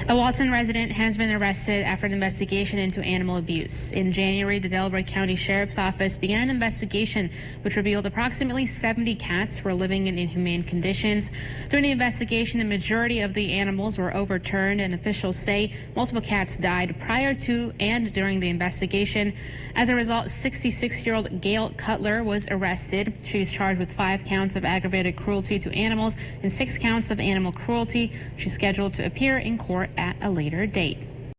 A Walton resident has been arrested after an investigation into animal abuse. In January, the Delaware County Sheriff's Office began an investigation which revealed approximately 70 cats were living in inhumane conditions. During the investigation, the majority of the animals were overturned, and officials say multiple cats died prior to and during the investigation. As a result, 66-year-old Gail Cutler was arrested. She is charged with 5 counts of aggravated cruelty to animals and 6 counts of animal cruelty. She's scheduled to appear in court at a later date.